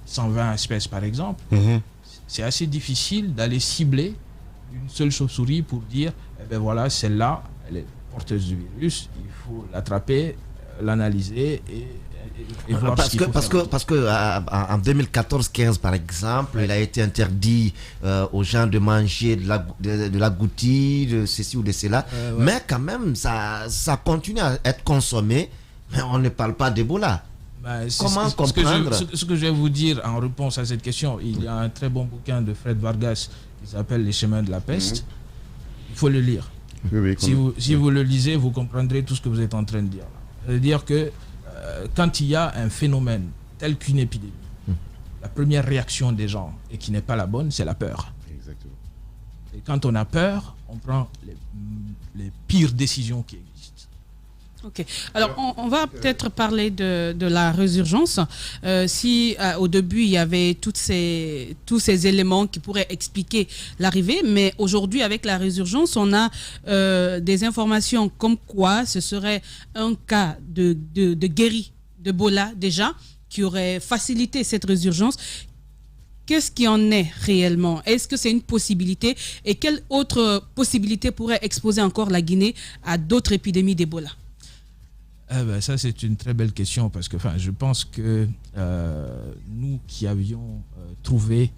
120 espèces par exemple, c'est assez difficile d'aller cibler une seule chauve-souris pour dire voilà, celle-là, elle est porteuse du virus, il faut l'attraper, l'analyser et voir ce qu'il faut faire. Parce que en 2014-15 par exemple, il a été interdit aux gens de manger de la goutille, de ceci ou de cela, mais quand même ça continue à être consommé, mais on ne parle pas d'Ebola. Comment comprendre ce que je vais vous dire en réponse à cette question? Il y a un très bon bouquin de Fred Vargas qui s'appelle Les chemins de la peste. Il faut le lire. Si vous le lisez, vous comprendrez tout ce que vous êtes en train de dire. C'est-à-dire que quand il y a un phénomène tel qu'une épidémie, la première réaction des gens, et qui n'est pas la bonne, c'est la peur. Exactement. Et quand on a peur, on prend les pires décisions qui existent. Ok. Alors, on va peut-être parler de la résurgence. Si au début, il y avait tous ces éléments qui pourraient expliquer l'arrivée, mais aujourd'hui, avec la résurgence, on a des informations comme quoi ce serait un cas de guéri d'Ebola déjà, qui aurait facilité cette résurgence. Qu'est-ce qui en est réellement? Est-ce que c'est une possibilité? Et quelle autre possibilité pourrait exposer encore la Guinée à d'autres épidémies d'Ebola? Ça, c'est une très belle question parce que je pense que nous qui avions trouvé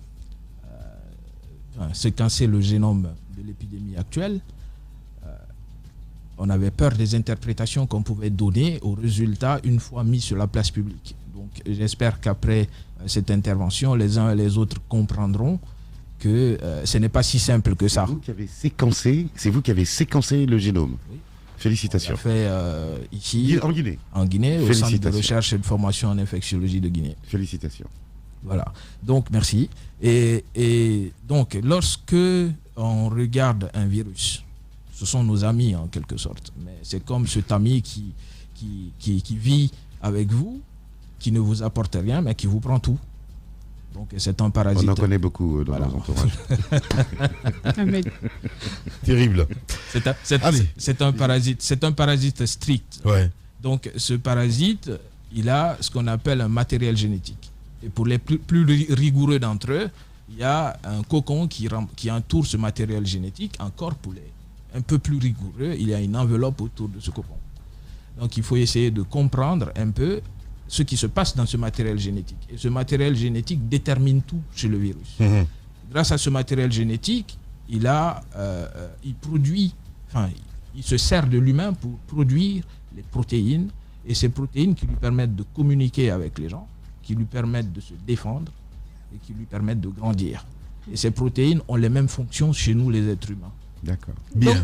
séquencer le génome de l'épidémie actuelle, on avait peur des interprétations qu'on pouvait donner aux résultats une fois mis sur la place publique. Donc j'espère qu'après cette intervention, les uns et les autres comprendront que ce n'est pas si simple que ça. C'est vous qui avez séquencé le génome. Oui. Félicitations. On l'a fait ici, en Guinée, au Centre de recherche et de formation en infectiologie de Guinée. Félicitations. Voilà. Donc, merci. Et donc, lorsque on regarde un virus, ce sont nos amis en quelque sorte. Mais c'est comme cet ami qui vit avec vous, qui ne vous apporte rien, mais qui vous prend tout. Donc c'est un parasite. On en connaît beaucoup dans nos entourages. Terrible. C'est un parasite strict. Donc ce parasite, il a ce qu'on appelle un matériel génétique. Et pour les plus rigoureux d'entre eux, il y a un cocon qui entoure ce matériel génétique. Encore pour les un peu plus rigoureux, il y a une enveloppe autour de ce cocon. Donc il faut essayer de comprendre un peu ce qui se passe dans ce matériel génétique. Et ce matériel génétique détermine tout chez le virus. Grâce à ce matériel génétique, il se sert de l'humain pour produire les protéines, et ces protéines qui lui permettent de communiquer avec les gens, qui lui permettent de se défendre et qui lui permettent de grandir. Et ces protéines ont les mêmes fonctions chez nous, les êtres humains. D'accord.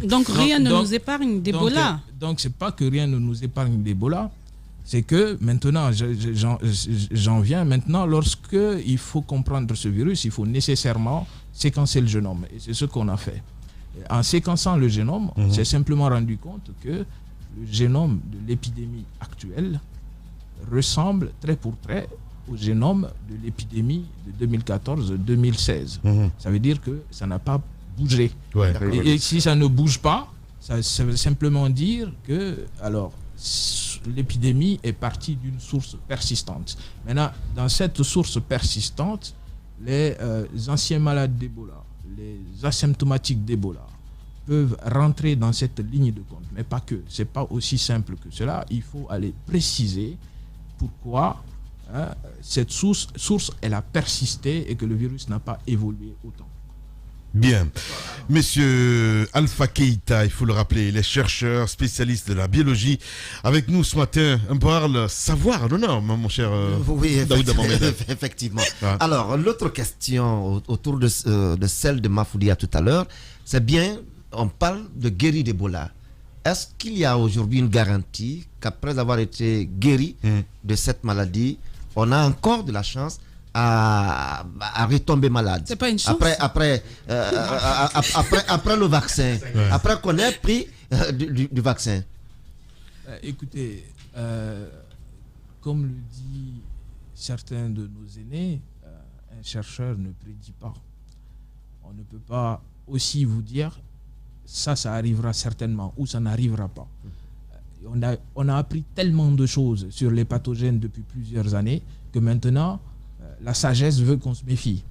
Donc rien ne nous épargne d'Ebola. Donc, c'est pas que rien ne nous épargne d'Ebola. C'est que maintenant, j'en viens maintenant, lorsqu'il faut comprendre ce virus, il faut nécessairement séquencer le génome. Et c'est ce qu'on a fait. En séquençant le génome, on s'est simplement rendu compte que le génome de l'épidémie actuelle ressemble trait pour trait au génome de l'épidémie de 2014-2016. Ça veut dire que ça n'a pas bougé. Ouais. Et si ça ne bouge pas, ça veut simplement dire que l'épidémie est partie d'une source persistante. Maintenant, dans cette source persistante, les anciens malades d'Ebola, les asymptomatiques d'Ebola peuvent rentrer dans cette ligne de compte. Mais pas que. Ce n'est pas aussi simple que cela. Il faut aller préciser pourquoi cette source, elle a persisté et que le virus n'a pas évolué autant. Bien. Monsieur Alpha Keïta, il faut le rappeler, il est chercheur, spécialiste de la biologie. Avec nous ce matin, on parle savoir à l'honneur, mon cher oui, effectivement. Alors, l'autre question autour de celle de Mafoudia tout à l'heure, c'est bien, on parle de guéri d'Ebola. Est-ce qu'il y a aujourd'hui une garantie qu'après avoir été guéri de cette maladie, on a encore de la chance à retomber malade? C'est pas une chance. Après le vaccin, après qu'on ait pris du vaccin. Écoutez, comme le dit certains de nos aînés, un chercheur ne prédit pas. On ne peut pas aussi vous dire ça arrivera certainement ou ça n'arrivera pas. On a appris tellement de choses sur les pathogènes depuis plusieurs années que maintenant la sagesse veut qu'on se méfie.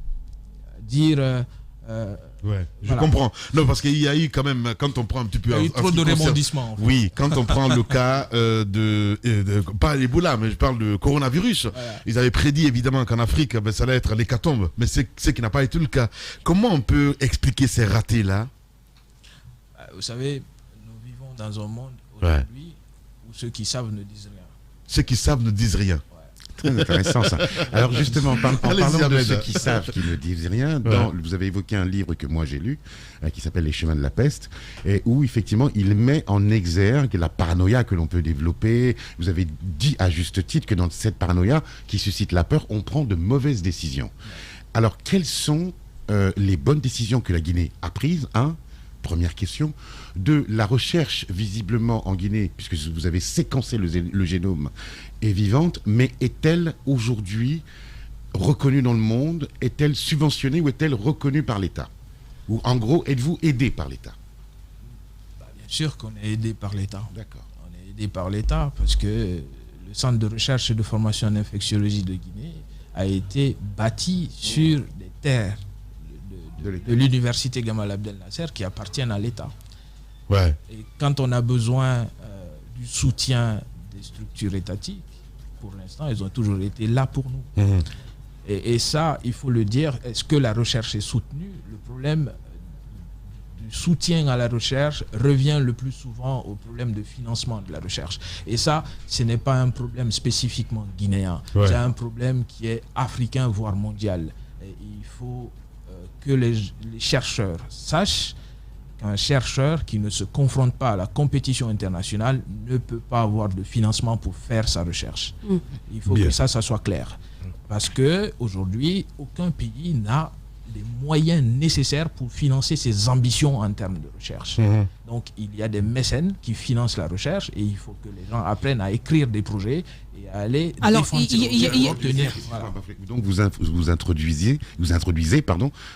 Dire je comprends. Non, parce qu'il y a eu quand même, quand on prend un petit peu... Il y a eu trop de rebondissements. En fait. Oui, quand on prend le cas pas l'Ebola, mais je parle de coronavirus. Ils avaient prédit évidemment qu'en Afrique, ça allait être l'hécatombe, mais c'est ce qui n'a pas été le cas. Comment on peut expliquer ces ratés-là? Vous savez, nous vivons dans un monde aujourd'hui où ceux qui savent ne disent rien. Ceux qui savent ne disent rien. Très intéressant ça. Alors justement, en parlant de ceux qui savent, qui ne disent rien, vous avez évoqué un livre que moi j'ai lu, qui s'appelle Les chemins de la peste, et où effectivement il met en exergue la paranoïa que l'on peut développer. Vous avez dit à juste titre que dans cette paranoïa qui suscite la peur, on prend de mauvaises décisions. Alors quelles sont les bonnes décisions que la Guinée a prises? Première question. 2, la recherche visiblement en Guinée, puisque vous avez séquencé le génome, est vivante, mais est-elle aujourd'hui reconnue dans le monde? Est-elle subventionnée ou est-elle reconnue par l'État? Ou en gros, êtes-vous aidé par l'État? Bien sûr qu'on est aidé par l'État. D'accord. On est aidé par l'État parce que le Centre de recherche et de formation en infectiologie de Guinée a été bâti sur des terres de l'université Gamal Abdel Nasser qui appartiennent à l'État. Et quand on a besoin du soutien des structures étatiques, pour l'instant, elles ont toujours été là pour nous. Et ça, il faut le dire, est-ce que la recherche est soutenue? Le problème du soutien à la recherche revient le plus souvent au problème de financement de la recherche. Et ça, ce n'est pas un problème spécifiquement guinéen. C'est un problème qui est africain, voire mondial. Et il faut que les chercheurs sachent qu'un chercheur qui ne se confronte pas à la compétition internationale ne peut pas avoir de financement pour faire sa recherche. Il faut que ça soit clair. Parce qu'aujourd'hui, aucun pays n'a les moyens nécessaires pour financer ses ambitions en termes de recherche. Donc, il y a des mécènes qui financent la recherche et il faut que les gens apprennent à écrire des projets et à aller défendre obtenir. Donc, vous introduisez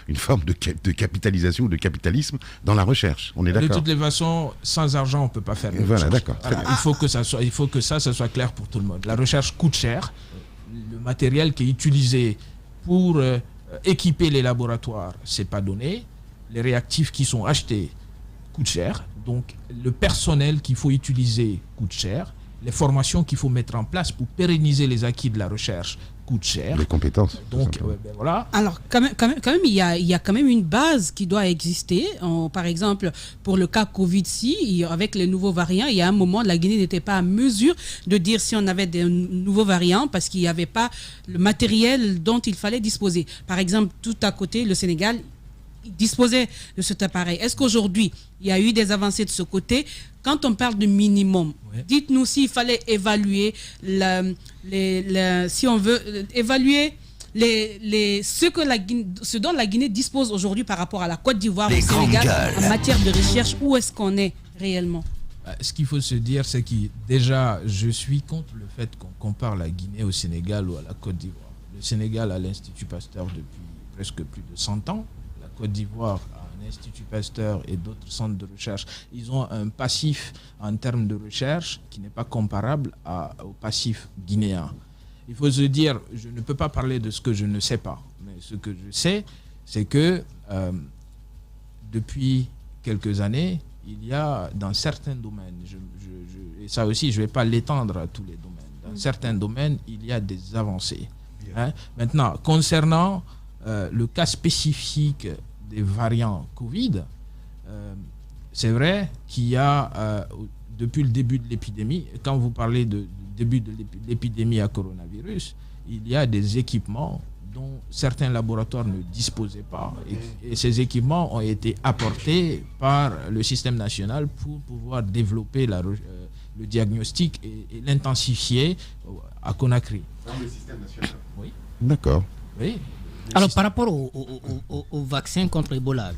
une forme de capitalisation ou de capitalisme dans la recherche. On est d'accord? De toutes les façons, sans argent, on ne peut pas faire de recherche. D'accord. Il faut que ça soit clair pour tout le monde. La recherche coûte cher. Le matériel qui est utilisé pour équiper les laboratoires, c'est pas donné. Les réactifs qui sont achetés coûtent cher. Donc, le personnel qu'il faut utiliser coûte cher. Les formations qu'il faut mettre en place pour pérenniser les acquis de la recherche coûtent cher. Les compétences. Donc, voilà. Alors, quand même, il y a quand même une base qui doit exister. Par exemple, pour le cas Covid-ci, avec les nouveaux variants, il y a un moment, la Guinée n'était pas à mesure de dire si on avait des nouveaux variants parce qu'il n'y avait pas le matériel dont il fallait disposer. Par exemple, tout à côté, le Sénégal, disposaient de cet appareil. Est-ce qu'aujourd'hui, il y a eu des avancées de ce côté? Quand on parle de minimum, dites-nous s'il fallait évaluer, si on veut évaluer ce dont la Guinée dispose aujourd'hui par rapport à la Côte d'Ivoire, au Sénégal, en matière de recherche, où est-ce qu'on est réellement? Ce qu'il faut se dire, c'est que déjà, je suis contre le fait qu'on compare la Guinée au Sénégal ou à la Côte d'Ivoire. Le Sénégal a l'Institut Pasteur depuis presque plus de 100 ans. La Côte d'Ivoire a un Institut Pasteur et d'autres centres de recherche. Ils ont un passif en termes de recherche qui n'est pas comparable au passif guinéen. Il faut se dire, je ne peux pas parler de ce que je ne sais pas, mais ce que je sais, c'est que depuis quelques années, il y a dans certains domaines, et ça aussi je ne vais pas l'étendre à tous les domaines, dans certains domaines, il y a des avancées. Hein? Maintenant, concernant le cas spécifique des variants Covid, c'est vrai qu'il y a, depuis le début de l'épidémie, quand vous parlez du début de l'épidémie à coronavirus, il y a des équipements dont certains laboratoires ne disposaient pas. Et ces équipements ont été apportés par le système national pour pouvoir développer le diagnostic et l'intensifier à Conakry. Le système national. Oui. D'accord. Oui. Alors, par rapport au vaccin contre Ebola,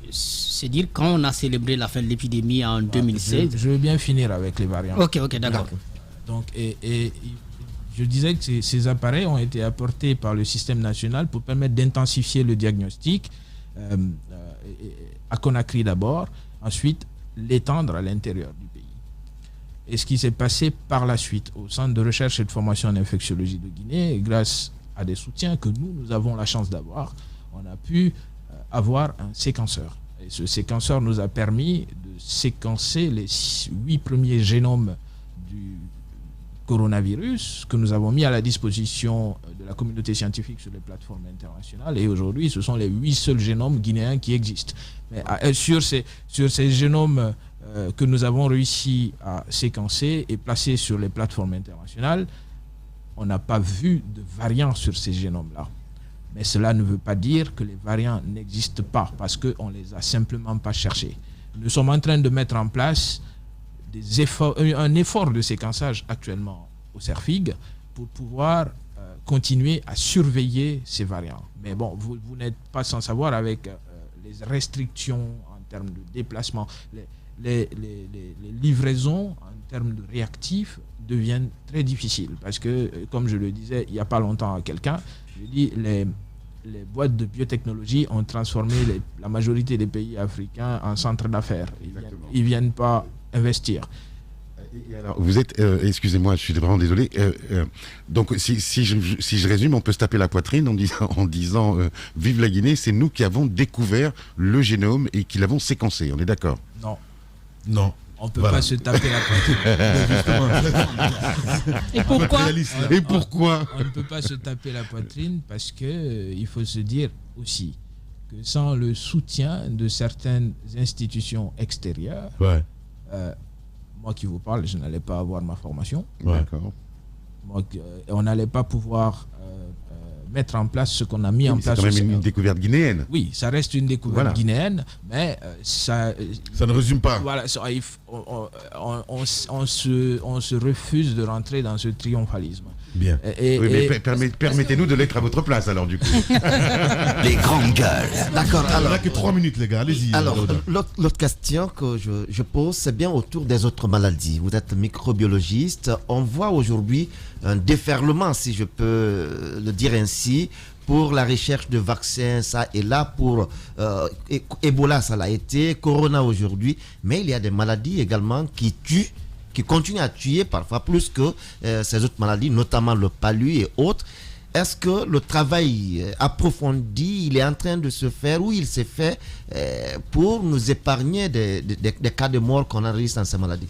c'est dire quand on a célébré la fin de l'épidémie en 2016... Je veux bien finir avec les variants. Ok, d'accord. Donc, et je disais que ces appareils ont été apportés par le système national pour permettre d'intensifier le diagnostic à Conakry d'abord, ensuite l'étendre à l'intérieur du pays. Et ce qui s'est passé par la suite au Centre de recherche et de formation en infectiologie de Guinée, grâce à des soutiens que nous avons la chance d'avoir, on a pu avoir un séquenceur. Et ce séquenceur nous a permis de séquencer les 8 premiers génomes du coronavirus que nous avons mis à la disposition de la communauté scientifique sur les plateformes internationales. Et aujourd'hui, ce sont les 8 seuls génomes guinéens qui existent. Mais sur ces génomes que nous avons réussi à séquencer et placer sur les plateformes internationales, on n'a pas vu de variants sur ces génomes-là. Mais cela ne veut pas dire que les variants n'existent pas, parce qu'on ne les a simplement pas cherchés. Nous sommes en train de mettre en place un effort de séquençage actuellement au CERFIG pour pouvoir continuer à surveiller ces variants. Mais bon, vous n'êtes pas sans savoir, avec les restrictions en termes de déplacement, les livraisons en termes de réactifs deviennent très difficiles. Parce que, comme je le disais il n'y a pas longtemps à quelqu'un, je dis les boîtes de biotechnologie ont transformé la majorité des pays africains en centres d'affaires. Ils ne viennent pas investir. Et alors, vous êtes, excusez-moi, je suis vraiment désolé. Donc, si je résume, on peut se taper la poitrine en disant vive la Guinée, c'est nous qui avons découvert le génome et qui l'avons séquencé. On est d'accord? Non. On ne peut pas se taper la poitrine. Et pourquoi? On ne peut pas se taper la poitrine parce que il faut se dire aussi que sans le soutien de certaines institutions extérieures, moi qui vous parle, je n'allais pas avoir ma formation. D'accord. On n'allait pas pouvoir mettre en place ce qu'on a mis en place. C'est quand même une découverte guinéenne. Oui, ça reste une découverte guinéenne, mais ça ne résume pas. Voilà, on se refuse de rentrer dans ce triomphalisme. Bien. Permettez-nous de l'être à votre place, alors, du coup. Les grandes gueules. D'accord, alors. Il n'y a que 3 minutes, les gars, allez-y. Alors, l'autre question que je pose, c'est bien autour des autres maladies. Vous êtes microbiologiste. On voit aujourd'hui un déferlement, si je peux le dire ainsi, pour la recherche de vaccins, ça et là, pour Ebola, ça l'a été, Corona aujourd'hui, mais il y a des maladies également qui tuent, qui continuent à tuer parfois plus que ces autres maladies, notamment le palu et autres. Est-ce que le travail approfondi, il est en train de se faire ou il s'est fait pour nous épargner des cas de mort qu'on enregistre dans ces maladies?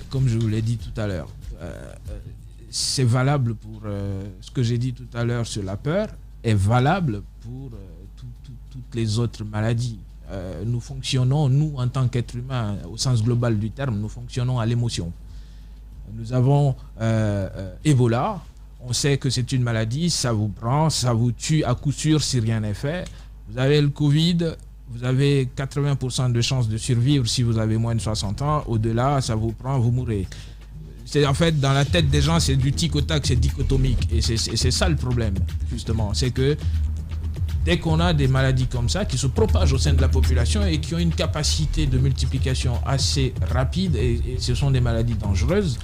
Comme je vous l'ai dit tout à l'heure, c'est valable pour ce que j'ai dit tout à l'heure sur la peur, est valable pour toutes les autres maladies. Nous fonctionnons, nous en tant qu'êtres humains, au sens global du terme, nous fonctionnons à l'émotion. Nous avons Ebola, on sait que c'est une maladie, ça vous prend, ça vous tue à coup sûr si rien n'est fait. Vous avez le Covid, vous avez 80% de chances de survivre si vous avez moins de 60 ans. Au-delà, ça vous prend, vous mourrez. C'est en fait, dans la tête des gens, c'est du tic au tac, c'est dichotomique. Et c'est ça le problème, justement. C'est que dès qu'on a des maladies comme ça qui se propagent au sein de la population et qui ont une capacité de multiplication assez rapide, et ce sont des maladies dangereuses,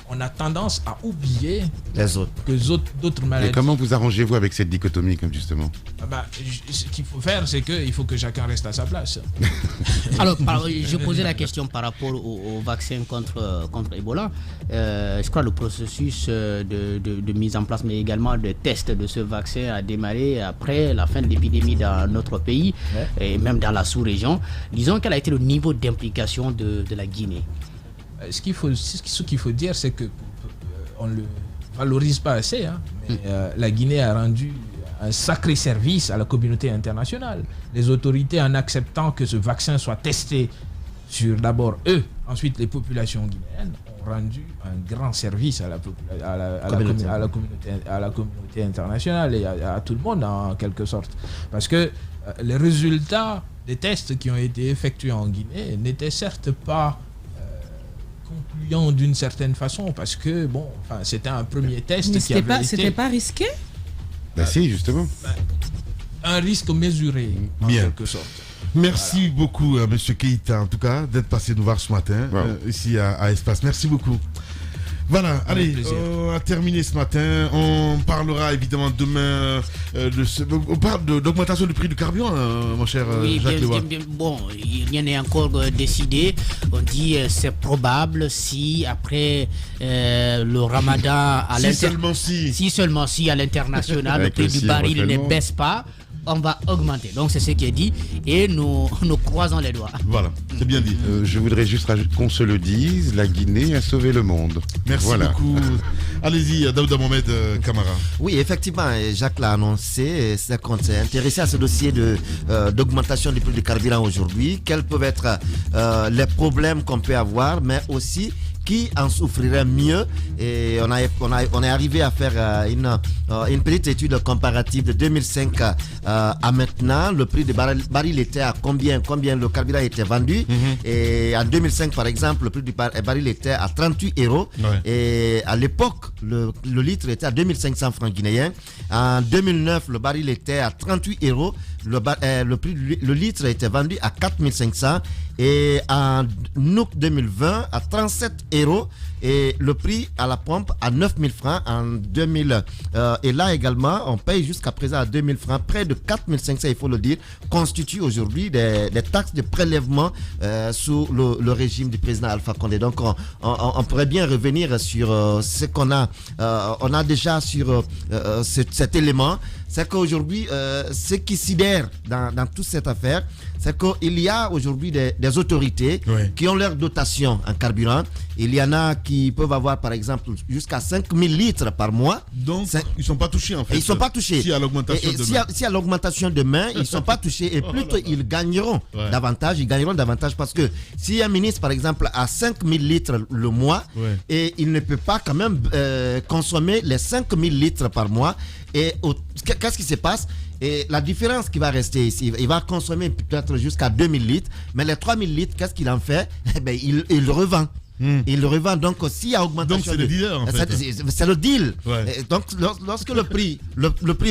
on a tendance à oublier les autres. Que d'autres maladies. Et comment vous arrangez-vous avec cette dichotomie, comme justement? Ce qu'il faut faire, c'est qu'il faut que chacun reste à sa place. Alors, je posais la question par rapport au vaccin contre Ebola. Je crois que le processus de mise en place, mais également de test de ce vaccin a démarré après la fin de l'épidémie dans notre pays, et même dans la sous-région. Disons, quel a été le niveau d'implication de la Guinée? Ce qu'il faut dire, c'est que on le valorise pas assez, hein, mais la Guinée a rendu un sacré service à la communauté internationale. Les autorités, en acceptant que ce vaccin soit testé sur d'abord eux, ensuite les populations guinéennes, ont rendu un grand service à la communauté internationale et à tout le monde en quelque sorte. Parce que les résultats des tests qui ont été effectués en Guinée n'étaient certes pas concluant d'une certaine façon, parce que c'était un premier test. Mais c'était pas risqué? Si, justement. Un risque mesuré, en quelque sorte. Merci beaucoup, Monsieur Keïta, en tout cas, d'être passé nous voir ce matin, ici à Espace. Merci beaucoup. Voilà, allez, on a terminé ce matin. On parlera évidemment demain on parle d'augmentation du prix du carburant, mon cher Jacques Leroy. Bon, rien n'est encore décidé. On dit c'est probable si après le Ramadan à seulement si à l'international le prix du baril ne baisse pas, on va augmenter. Donc c'est ce qui est dit et nous croisons les doigts. Voilà, c'est bien dit. Je voudrais juste rajouter qu'on se le dise, la Guinée a sauvé le monde. Merci beaucoup. Allez-y, Daouda Mohamed Camara. Oui, effectivement, Jacques l'a annoncé, c'est qu'on s'est intéressé à ce dossier d'augmentation du prix du carburant aujourd'hui. Quels peuvent être les problèmes qu'on peut avoir, mais aussi qui en souffrirait mieux. Et on est arrivé à faire une petite étude comparative de 2005 à maintenant. Le prix du baril était à combien le carburant était vendu. Et en 2005, par exemple, le prix du baril était à 38 €. Et à l'époque, le litre était à 2500 francs guinéens. En 2009, le baril était à 38 €. Le litre a été vendu à 4500 et en août 2020 à 37 € et le prix à la pompe à 9000 francs en 2000 et là également on paye jusqu'à présent à 2000 francs, près de 4500 il faut le dire, constitue aujourd'hui des taxes de prélèvement sous le régime du président Alpha Condé. Donc on pourrait bien revenir sur ce qu'on a on a déjà sur cet élément. C'est qu'aujourd'hui, ce qui sidère dans toute cette affaire, c'est qu'il y a aujourd'hui des autorités qui ont leur dotation en carburant. Il y en a qui peuvent avoir, par exemple, jusqu'à 5000 litres par mois. Donc, ils ne sont pas touchés, en fait. Ils ne sont pas touchés. Si à l'augmentation demain. Si à l'augmentation demain, ils ne sont pas touchés. Et plutôt, ils gagneront davantage. Ils gagneront davantage parce que si un ministre, par exemple, a 5000 litres le mois, et il ne peut pas quand même consommer les 5000 litres par mois, et qu'est-ce qui se passe? Et la différence qui va rester ici, il va consommer peut-être jusqu'à 2000 litres, mais les 3000 litres, qu'est-ce qu'il en fait? Il le revend. Il le revend. Donc, s'il y a augmentation. Donc, c'est le dealer, en fait. C'est le deal. Et donc, lorsque le prix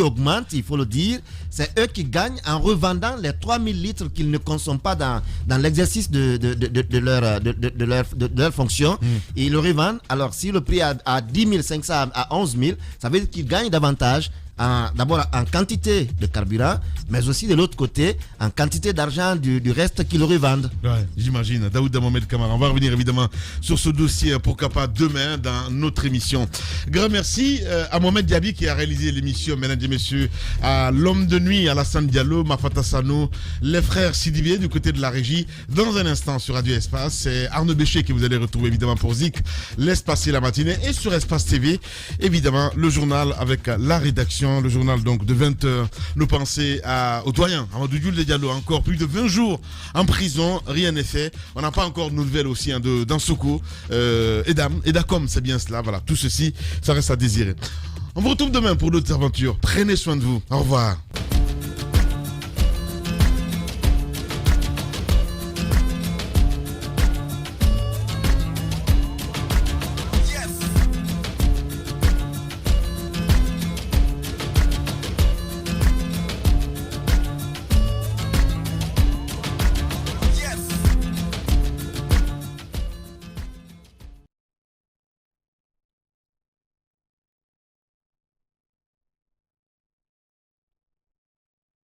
augmente, il faut le dire, c'est eux qui gagnent en revendant les 3000 litres qu'ils ne consomment pas dans l'exercice de leur fonction. Ils le revendent. Alors, si le prix est à 10 500 à 11 000, ça veut dire qu'ils gagnent davantage. D'abord en quantité de carburant, mais aussi de l'autre côté en quantité d'argent du reste qu'ils revendent. J'imagine. Daouda Mohamed Camara. On va revenir évidemment sur ce dossier, pourquoi pas demain dans notre émission. Grand merci à Mohamed Diaby qui a réalisé l'émission, mesdames et messieurs, à l'homme de nuit, Alassane Diallo, Mafata Sano, les frères Sidibé du côté de la régie. Dans un instant sur Radio Espace, c'est Arnaud Bécher que vous allez retrouver évidemment pour Zik, l'Espace et la matinée, et sur Espace TV, évidemment, le journal avec la rédaction. Le journal donc de 20h, nos pensées au doyen Amadou Diouf Diallo, encore plus de 20 jours en prison, rien n'est fait. On n'a pas encore de nouvelles aussi d'Ansoko, Edacom, c'est bien cela. Voilà, tout ceci, ça reste à désirer. On vous retrouve demain pour d'autres aventures. Prenez soin de vous. Au revoir.